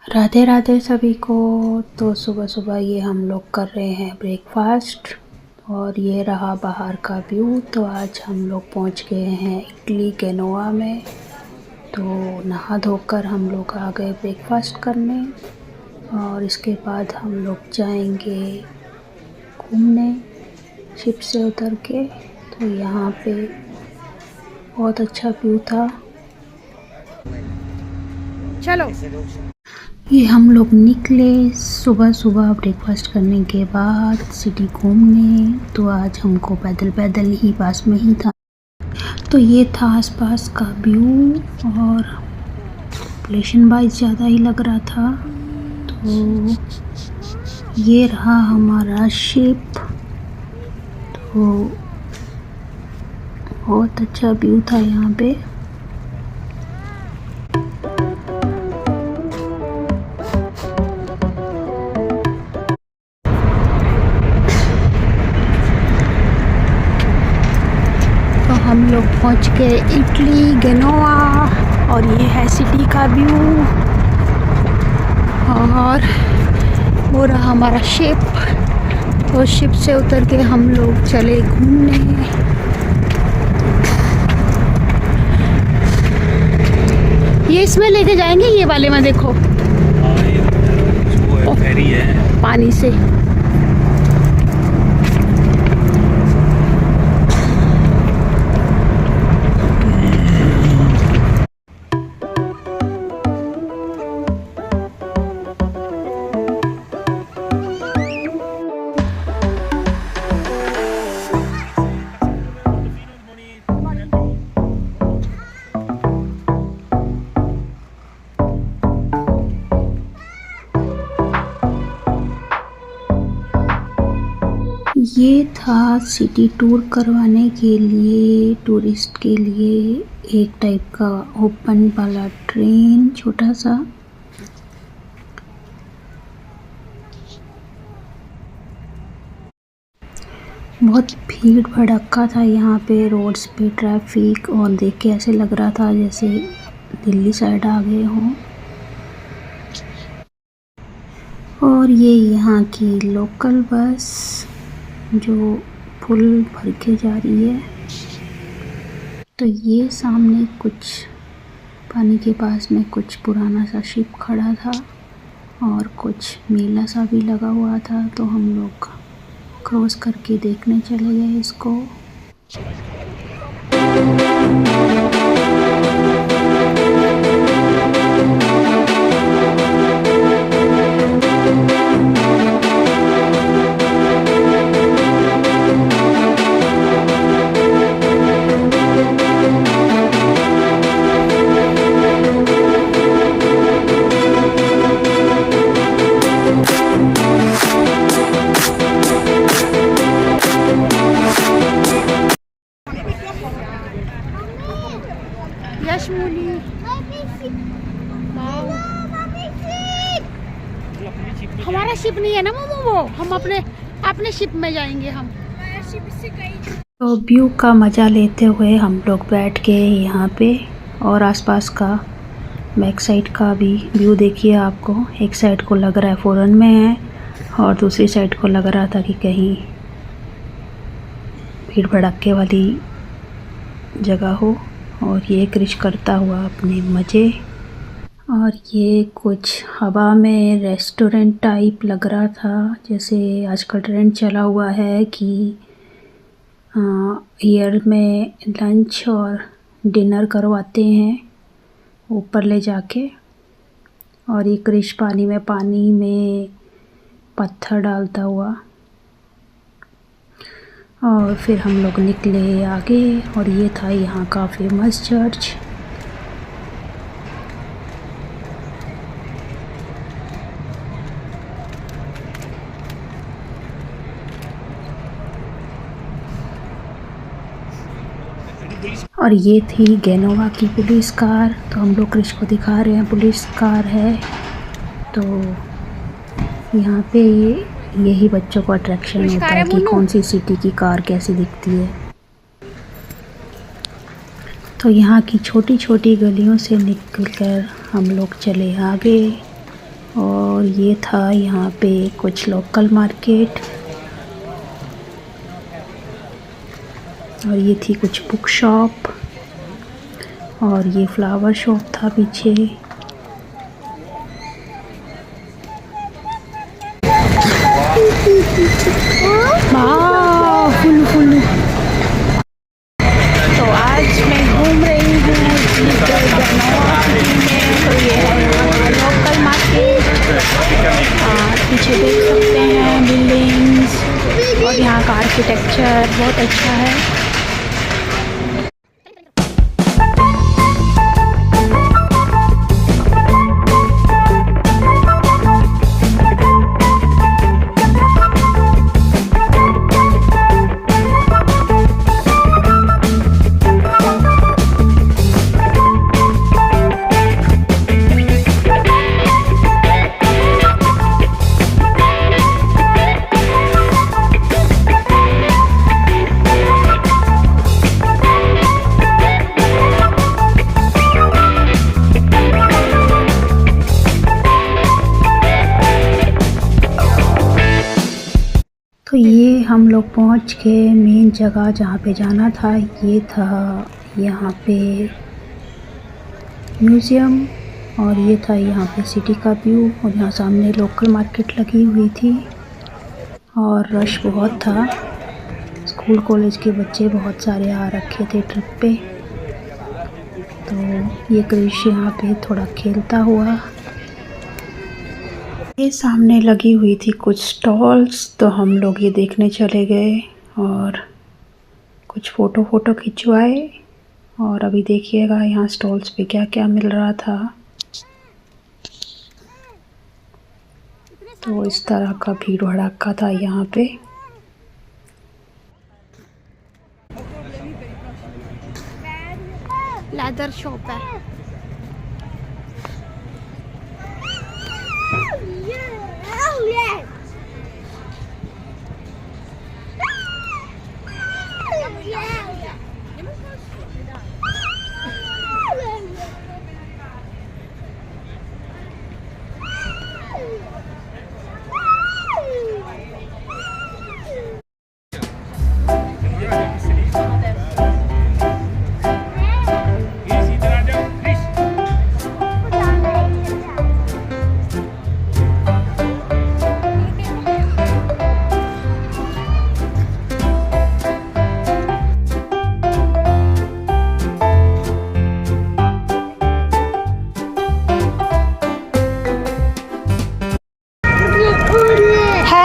राधे राधे सभी को। तो सुबह सुबह ये हम लोग कर रहे हैं ब्रेकफास्ट और ये रहा बाहर का व्यू। तो आज हम लोग पहुंच गए हैं इटली गेनोआ में। तो नहा धोकर हम लोग आ गए ब्रेकफास्ट करने और इसके बाद हम लोग जाएंगे घूमने शिप से उतर के। तो यहाँ पे बहुत अच्छा व्यू था। चलो ये हम लोग निकले सुबह सुबह ब्रेकफास्ट करने के बाद सिटी घूमने। तो आज हमको पैदल पैदल ही पास में ही था। तो ये था आसपास का व्यू और पॉपुलेशन वाइज ज़्यादा ही लग रहा था। तो ये रहा हमारा शिप। तो बहुत अच्छा व्यू था यहाँ पे। हम लोग पहुंच गए इटली गेनोआ और ये है सिटी का व्यू और वो रहा हमारा शिप। तो शिप से उतर के हम लोग चले घूमने। ये इसमें लेके जाएंगे, ये वाले में देखो फेरी है पानी से। ये था सिटी टूर करवाने के लिए टूरिस्ट के लिए एक टाइप का ओपन वाला ट्रेन छोटा सा। बहुत भीड़ भड़क्का था यहाँ पे, रोड्स पे ट्रैफिक, और देख के ऐसे लग रहा था जैसे दिल्ली साइड आ गए हों। और ये यहाँ की लोकल बस जो फुल भर के जा रही है। तो ये सामने कुछ पानी के पास में कुछ पुराना सा शिप खड़ा था और कुछ मेला सा भी लगा हुआ था। तो हम लोग क्रॉस करके देखने चले गए इसको। हमारा शिप नहीं है ना मोमो, वो हम अपने शिप में जाएंगे हम। तो व्यू का मज़ा लेते हुए हम लोग बैठ गए यहाँ पे और आसपास का बैक साइड का भी व्यू देखिए आपको। एक साइड को लग रहा है फॉरेन में है और दूसरी साइड को लग रहा था कि कहीं भीड़ भड़क्के वाली जगह हो। और ये क्रिश करता हुआ अपने मज़े। और ये कुछ हवा में रेस्टोरेंट टाइप लग रहा था, जैसे आजकल ट्रेंड चला हुआ है कि एयर में लंच और डिनर करवाते हैं ऊपर ले जाके। और ये क्रिश पानी में पत्थर डालता हुआ। और फिर हम लोग निकले आगे और ये था यहाँ का फेमस चर्च। और ये थी गेनोवा की पुलिस कार। तो हम लोग क्रिश को दिखा रहे हैं पुलिस कार है। तो यहाँ पे यही बच्चों को अट्रैक्शन होता है कि कौन सी सिटी की कार कैसी दिखती है। तो यहाँ की छोटी छोटी गलियों से निकलकर हम लोग चले आगे और ये था यहाँ पे कुछ लोकल मार्केट, और ये थी कुछ बुक शॉप, और ये फ्लावर शॉप था पीछे। Full full. तो आज मैं घूम रही हूँ जनवा सिटी में। तो ये है लोकल मार्केट, पीछे देख सकते हैं बिल्डिंग्स, और यहाँ का आर्किटेक्चर बहुत अच्छा है। तो ये हम लोग पहुंच गए मेन जगह जहाँ पे जाना था। ये था यहाँ पे म्यूज़ियम, और ये था यहाँ पे सिटी का व्यू, और यहाँ सामने लोकल मार्केट लगी हुई थी और रश बहुत था। स्कूल कॉलेज के बच्चे बहुत सारे आ रखे थे ट्रिप पे। तो ये क्रिश यहाँ पे थोड़ा खेलता हुआ। ये सामने लगी हुई थी कुछ स्टॉल्स, तो हम लोग ये देखने चले गए और कुछ फ़ोटो खिंचवाए। और अभी देखिएगा यहाँ स्टॉल्स पे क्या क्या मिल रहा था। तो इस तरह का भीड़ भड़ाका था यहाँ पे। लेदर शॉप है।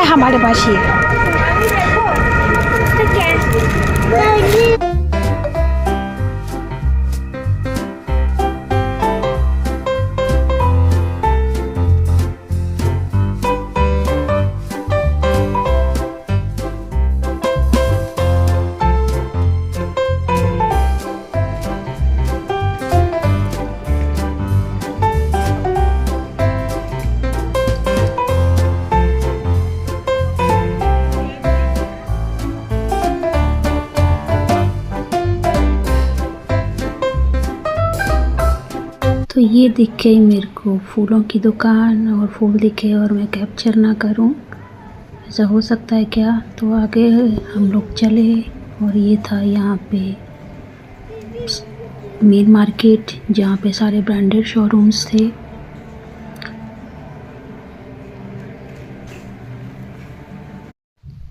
हमारे पास ही है। तो ये दिख गई मेरे को फूलों की दुकान, और फूल दिखे और मैं कैप्चर ना करूं, ऐसा हो सकता है क्या। तो आगे हम लोग चले, और ये था यहाँ पे मेन मार्केट जहाँ पे सारे ब्रांडेड शोरूम्स थे।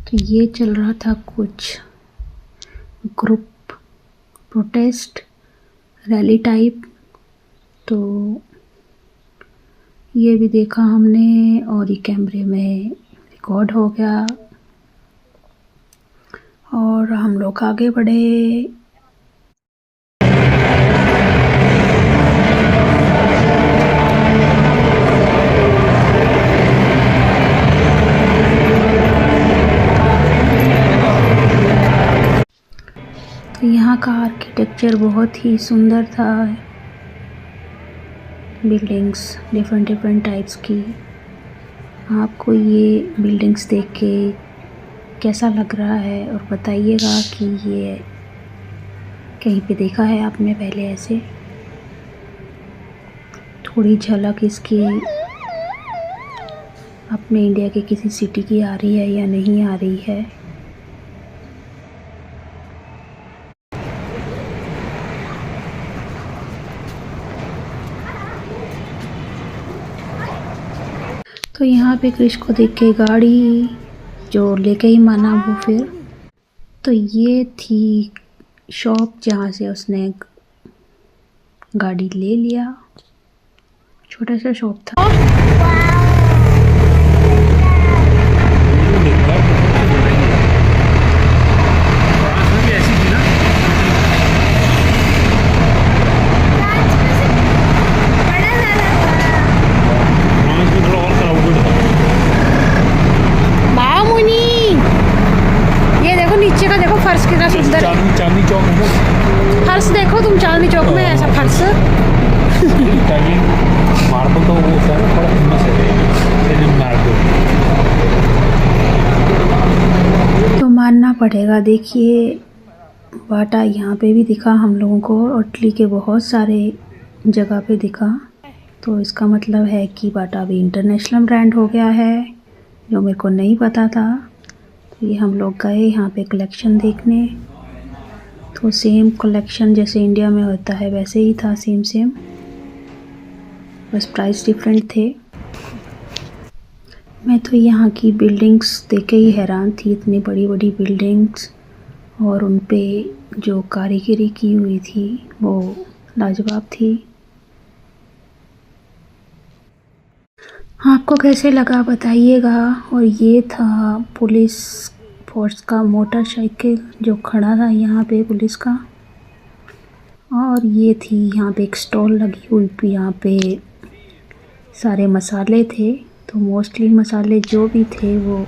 तो ये चल रहा था कुछ ग्रुप प्रोटेस्ट रैली टाइप। तो ये भी देखा हमने, और ये कैमरे में रिकॉर्ड हो गया, और हम लोग आगे बढ़े। तो यहाँ का आर्किटेक्चर बहुत ही सुंदर था। बिल्डिंग्स डिफरेंट टाइप्स की। आपको ये बिल्डिंग्स देख के कैसा लग रहा है, और बताइएगा कि ये कहीं पे देखा है आपने पहले ऐसे। थोड़ी झलक इसकी में इंडिया के किसी सिटी की आ रही है या नहीं आ रही है। तो यहाँ पे क्रिश को देख के गाड़ी जो लेके ही माना वो फिर। तो ये थी शॉप जहाँ से उसने गाड़ी ले लिया। छोटा सा शॉप था। नीचे का देखो फर्श कितना सुंदर है। चांदनी चौक फर्श देखो तुम, चांदनी चौक में ऐसा फर्श। मार्बल तो वो होता है थोड़ा फेमस है मार्बल। तो मानना पड़ेगा। देखिए बाटा यहाँ पे भी दिखा हम लोगों को, और इटली के बहुत सारे जगह पे दिखा। तो इसका मतलब है कि बाटा भी इंटरनेशनल ब्रांड हो गया है, जो मेरे को नहीं पता था। ये हम लोग गए यहाँ पे कलेक्शन देखने। तो सेम कलेक्शन जैसे इंडिया में होता है वैसे ही था, सेम बस प्राइस डिफरेंट थे। मैं तो यहाँ की बिल्डिंग्स देख के ही हैरान थी, इतनी बड़ी बड़ी बिल्डिंग्स, और उन पे जो कारीगरी की हुई थी वो लाजवाब थी। आपको कैसे लगा बताइएगा। और ये था पुलिस फोर्स का मोटरसाइकिल जो खड़ा था यहाँ पे पुलिस का। और ये थी यहाँ पे एक स्टॉल लगी हुई थी, यहाँ पे सारे मसाले थे। तो मोस्टली मसाले जो भी थे वो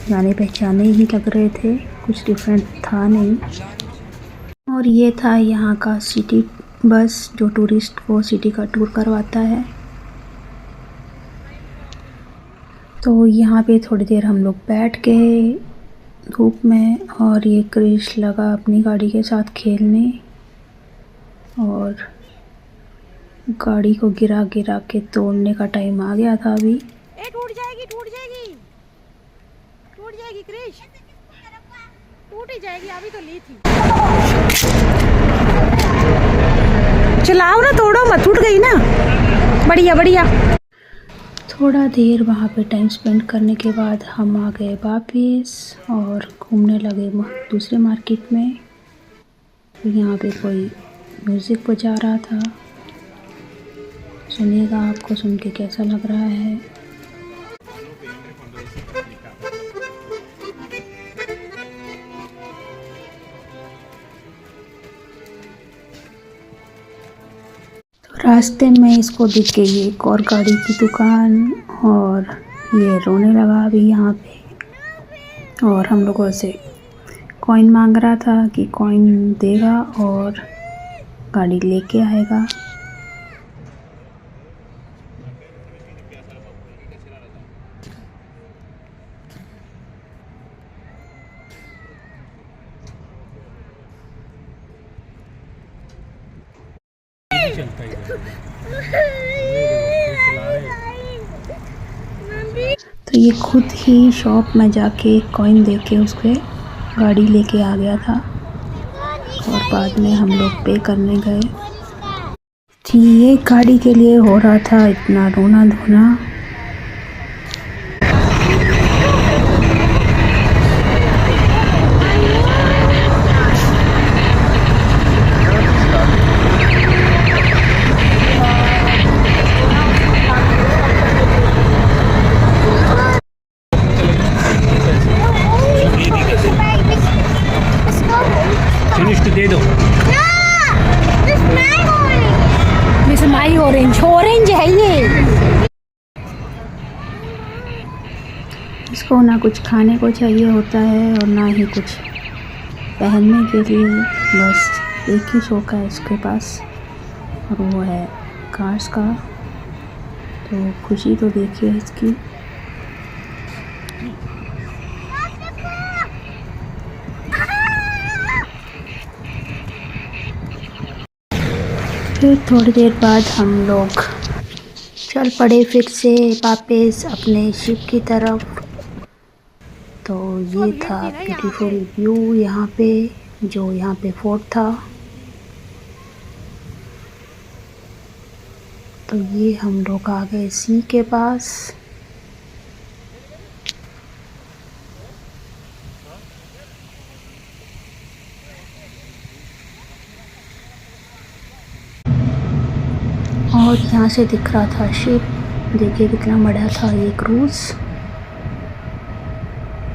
जाने पहचाने ही लग रहे थे, कुछ डिफरेंट था नहीं। और ये था यहाँ का सिटी बस जो टूरिस्ट को सिटी का टूर करवाता है। तो यहाँ पे थोड़ी देर हम लोग बैठ गए धूप में, और ये क्रिश लगा अपनी गाड़ी के साथ खेलने, और गाड़ी को गिरा गिरा के तोड़ने का टाइम आ गया था अभी। टूट जाएगी क्रिश, टूट ही जाएगी। अभी तो ली थी। चलाओ ना, तोड़ो मत, टूट गई ना। बढ़िया। थोड़ा देर वहाँ पे टाइम स्पेंड करने के बाद हम आ गए वापस और घूमने लगे दूसरे मार्केट में। तो यहाँ पे कोई म्यूज़िक बजा रहा था, सुनिएगा आपको सुन के कैसा लग रहा है। रास्ते में इसको दिख गई एक और गाड़ी की दुकान, और ये रोने लगा अभी यहाँ पे। और हम लोगों से कॉइन मांग रहा था कि कॉइन देगा और गाड़ी लेके आएगा। तो ये खुद ही शॉप में जाके कॉइन देके उसके गाड़ी लेके आ गया था, और बाद में हम लोग पे करने गए। जी, ये गाड़ी के लिए हो रहा था इतना रोना धोना। दे दो। ऑरेंज है ये। इसको ना कुछ खाने को चाहिए होता है और ना ही कुछ पहनने के लिए, बस एक ही शौक है इसके पास और वो है कार्स का। तो खुशी तो देखिए इसकी। फिर थोड़ी देर बाद हम लोग चल पड़े फिर से वापस अपने शिप की तरफ। तो ये था ब्यूटीफुल व्यू यहाँ पे, जो यहाँ पे फोर्ट था। तो ये हम लोग आ गए सी के पास। और यहाँ से दिख रहा था शिप, देखिए कितना बड़ा था ये क्रूज़,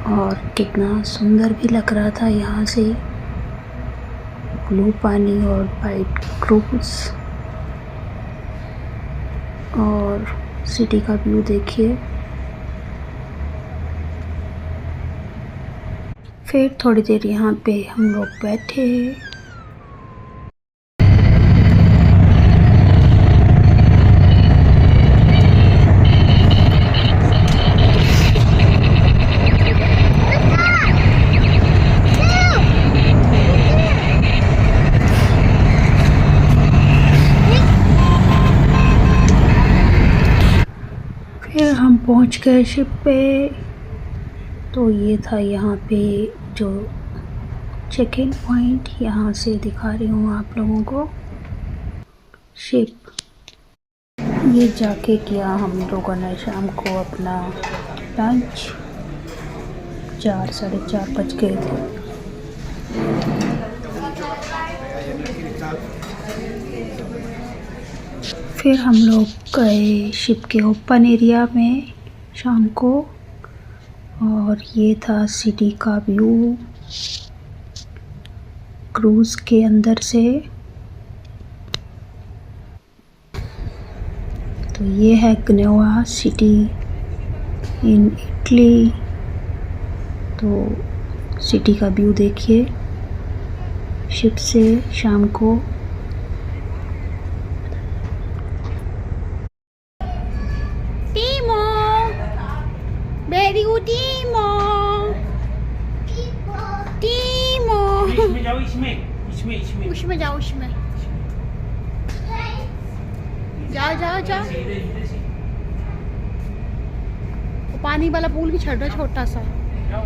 और कितना सुंदर भी लग रहा था यहाँ से, ब्लू पानी और वाइट क्रूज़। और सिटी का व्यू देखिए। फिर थोड़ी देर यहाँ पे हम लोग बैठे। फिर हम पहुंच गए शिप पे। तो ये था यहाँ पे जो चेक इन पॉइंट, यहाँ से दिखा रही हूँ आप लोगों को शिप। ये जाके किया हम लोगों ने शाम को अपना लंच, 4 साढ़े 4 बज गए थे। फिर हम लोग गए शिप के ओपन एरिया में शाम को, और ये था सिटी का व्यू क्रूज़ के अंदर से। तो ये है गेनोआ सिटी इन इटली। तो सिटी का व्यू देखिए शिप से शाम को। Very good टीमो। इसमें जाओ, इसमें उसमें जाओ, उसमें जाओ। वो पानी वाला पूल भी छड़ रहा छोटा सा। जाओ।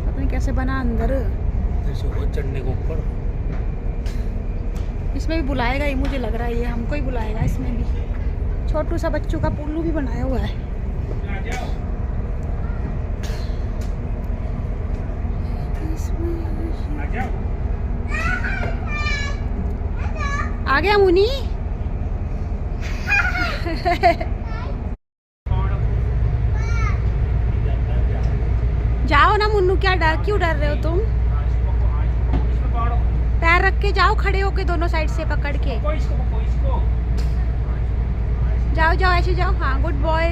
पता नहीं कैसे बना अंदर। चढ़ने को ऊपर इसमें भी बुलाएगा ही, मुझे लग रहा है ये हमको ही बुलाएगा। इसमें भी छोटू सा बच्चों का पुल्लू भी बनाया हुआ है। आ गया मुनी। जाओ ना मुन्नू, क्या क्यों डर रहे हो तुम? पैर रख के जाओ, खड़े होके दोनों साइड से पकड़ के जाओ, ऐसे जाओ। हाँ, गुड बॉय।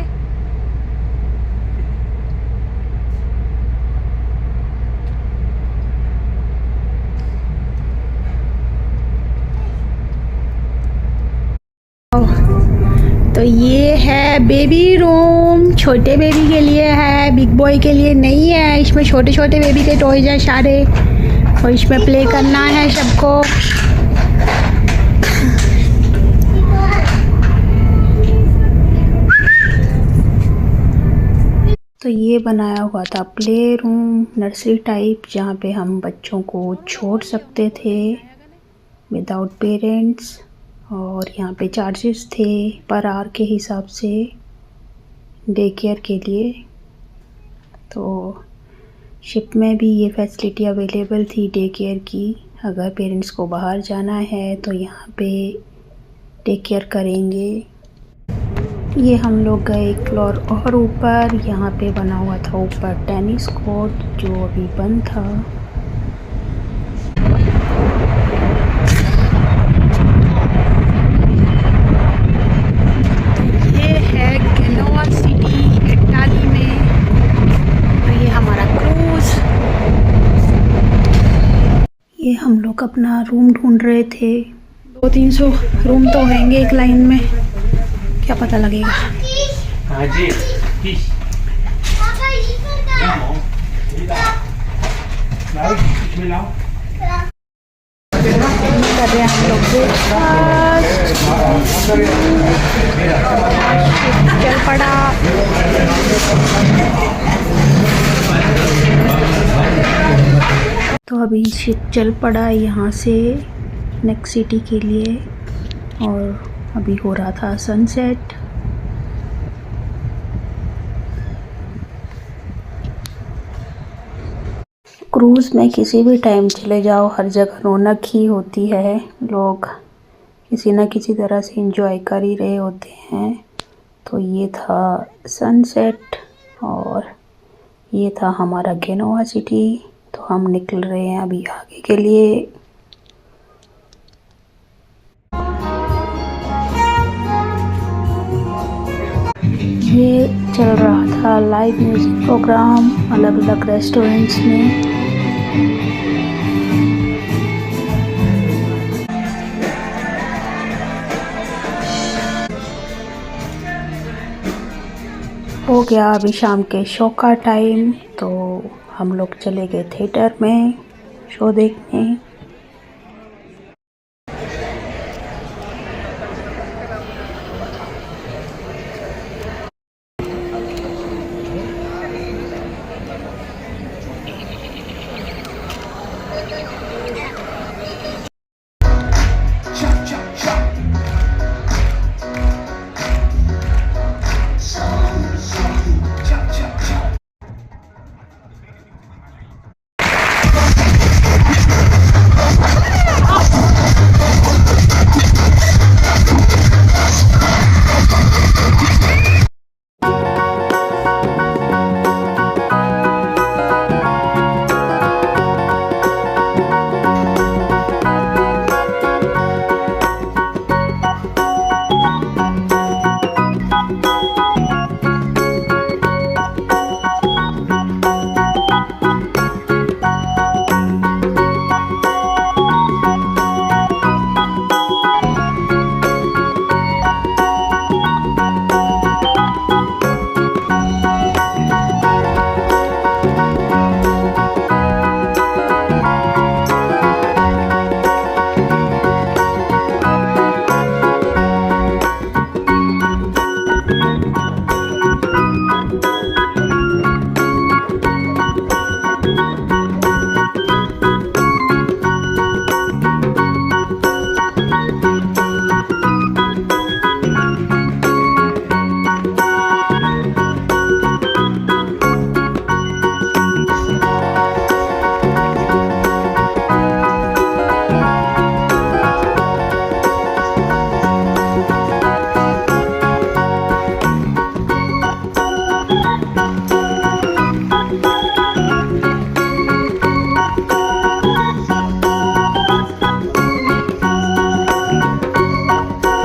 तो ये है बेबी रूम, छोटे बेबी के लिए है, बिग बॉय के लिए नहीं है। इसमें छोटे छोटे बेबी के टॉयज हैं सारे, और इसमें प्ले करना है सबको। तो ये बनाया हुआ था प्ले रूम, नर्सरी टाइप, जहाँ पे हम बच्चों को छोड़ सकते थे विदाउट पेरेंट्स। और यहाँ पे चार्जेस थे पर आवर के हिसाब से डे केयर के लिए। तो शिप में भी ये फैसिलिटी अवेलेबल थी डे केयर की। अगर पेरेंट्स को बाहर जाना है तो यहाँ पे टेक केयर करेंगे। ये हम लोग गए एक फ्लोर और ऊपर, यहाँ पे बना हुआ था ऊपर टेनिस कोर्ट जो अभी बंद था। ये है गेनोआ सिटी इटाली में। तो ये हमारा क्रूज। ये हम लोग अपना रूम ढूंढ रहे थे। 200-300 रूम तो होंगे एक लाइन में, क्या पता लगेगा। हाँ जी, लाओ, इसमें लाओ। कर रहे हैं हम लोग ब्रेकफास्ट। चल पड़ा। तो अभी शिप चल पड़ा यहाँ से नेक्स्ट सिटी के लिए और अभी हो रहा था सनसेट। क्रूज़ में किसी भी टाइम चले जाओ, हर जगह रौनक ही होती है। लोग किसी न किसी तरह से एंजॉय कर ही रहे होते हैं। तो ये था सनसेट और ये था हमारा गेनोवा सिटी। तो हम निकल रहे हैं अभी आगे के लिए। ये चल रहा था लाइव म्यूज़िक प्रोग्राम अलग अलग रेस्टोरेंट्स में। हो गया अभी शाम के शो का टाइम, तो हम लोग चले गए थिएटर में शो देखने।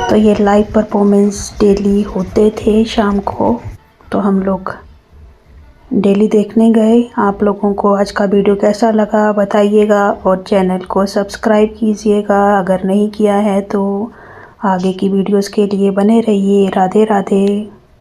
तो ये लाइव परफॉर्मेंस डेली होते थे शाम को, तो हम लोग डेली देखने गए। आप लोगों को आज का वीडियो कैसा लगा बताइएगा और चैनल को सब्सक्राइब कीजिएगा अगर नहीं किया है तो। आगे की वीडियोस के लिए बने रहिए। राधे राधे।